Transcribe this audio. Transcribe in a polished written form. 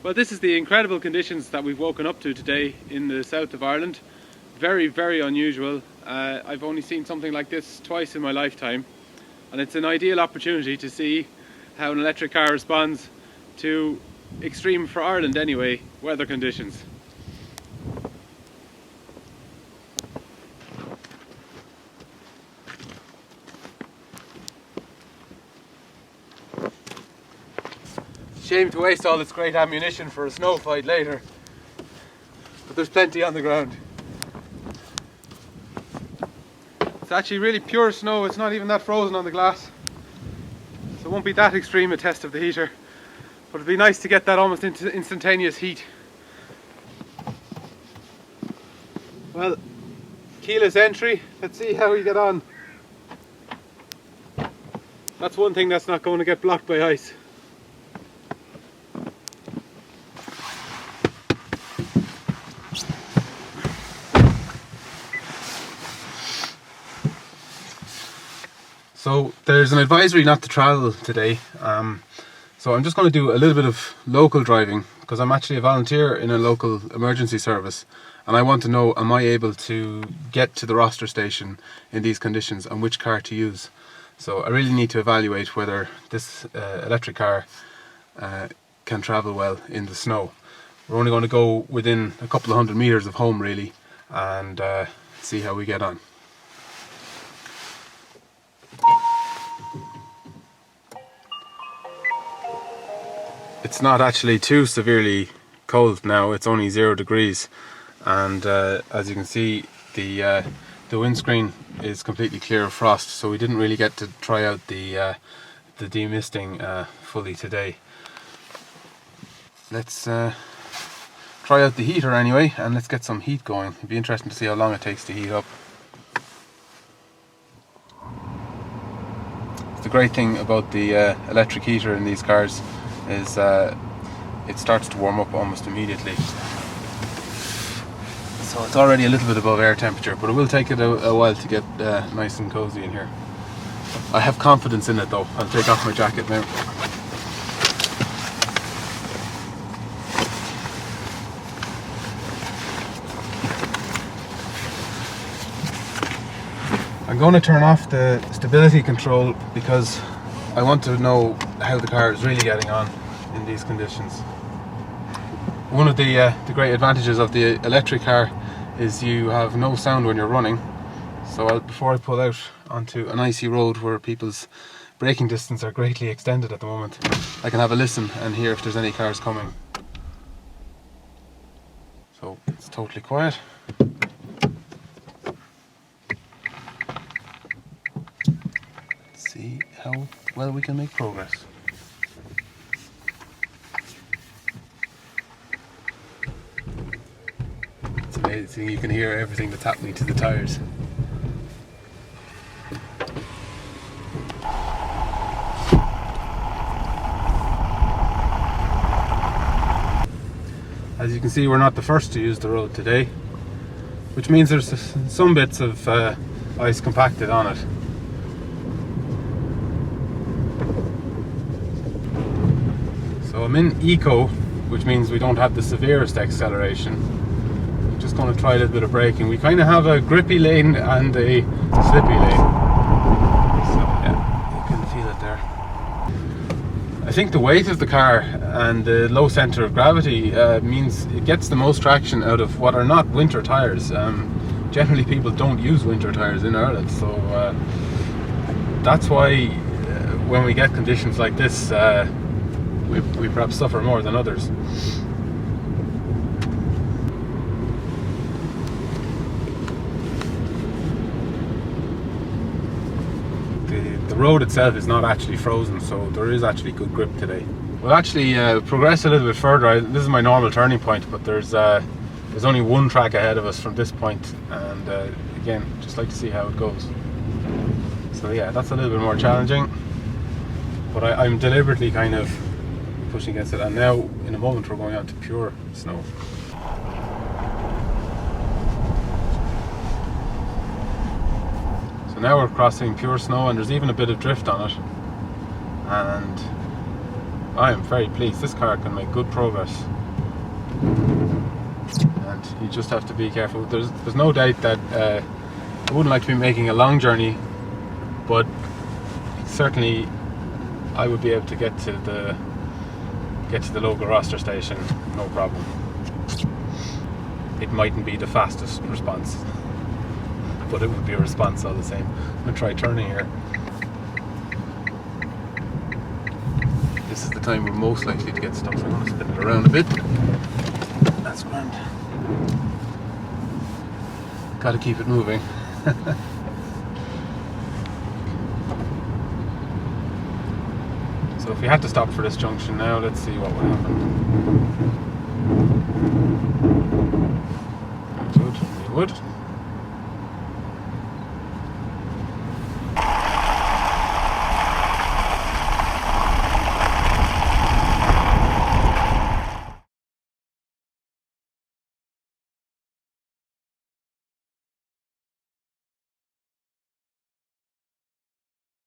Well, this is the incredible conditions that we've woken up to today in the south of Ireland. Very, very unusual. I've only seen something like this twice in my lifetime, and it's an ideal opportunity to see how an electric car responds to extreme, for Ireland anyway, weather conditions. Shame to waste all this great ammunition for a snow fight later, but there's plenty on the ground. It's actually really pure snow, it's not even that frozen on the glass, so it won't be that extreme a test of the heater, but it'd be nice to get that almost instantaneous heat. Well, keyless entry, let's see how we get on. That's one thing that's not going to get blocked by ice. So there's an advisory not to travel today, so I'm just going to do a little bit of local driving because I'm actually a volunteer in a local emergency service, and I want to know, am I able to get to the roster station in these conditions and which car to use. So I really need to evaluate whether this electric car can travel well in the snow. We're only going to go within a couple of 100 meters of home really, and see how we get on. It's not actually too severely cold now, it's only 0 degrees, and as you can see the windscreen is completely clear of frost, so we didn't really get to try out the demisting fully today. Let's try out the heater anyway, and let's get some heat going. It'd be interesting to see how long it takes to heat up. The great thing about the electric heater in these cars is it starts to warm up almost immediately. So it's already a little bit above air temperature, but it will take it a while to get nice and cozy in here. I have confidence in it though. I'll take off my jacket now. I'm going to turn off the stability control because I want to know how the car is really getting on in these conditions. One of the great advantages of the electric car is you have no sound when you're running. So before I pull out onto an icy road where people's braking distance are greatly extended at the moment, I can have a listen and hear if there's any cars coming. So it's totally quiet. See how well we can make progress. It's amazing, you can hear everything that's happening to the tyres. As you can see, we're not the first to use the road today, which means there's some bits of ice compacted on it. So I'm in eco, which means we don't have the severest acceleration. I'm just going to try a little bit of braking. We kind of have a grippy lane and a slippy lane. So yeah, you can feel it there. I think the weight of the car and the low centre of gravity means it gets the most traction out of what are not winter tyres. Generally people don't use winter tyres in Ireland, so that's why when we get conditions like this, we perhaps suffer more than others. The road itself is not actually frozen, so there is actually good grip today. We'll actually progress a little bit further. This is my normal turning point, but there's only one track ahead of us from this point, and again, just like to see how it goes. So yeah, that's a little bit more challenging, but I'm deliberately kind of pushing against it, and now in a moment we're going on to pure snow. So now we're crossing pure snow, and there's even a bit of drift on it, and I am very pleased. This car can make good progress. And you just have to be careful. There's no doubt that I wouldn't like to be making a long journey, but certainly I would be able to get to the local roster station, no problem. It mightn't be the fastest response, but it would be a response all the same. I'm going to try turning here. This is the time we're most likely to get stuck, so I'm going to spin it around a bit. That's grand. Got to keep it moving. So if we had to stop for this junction now, let's see what would happen. Good, we would.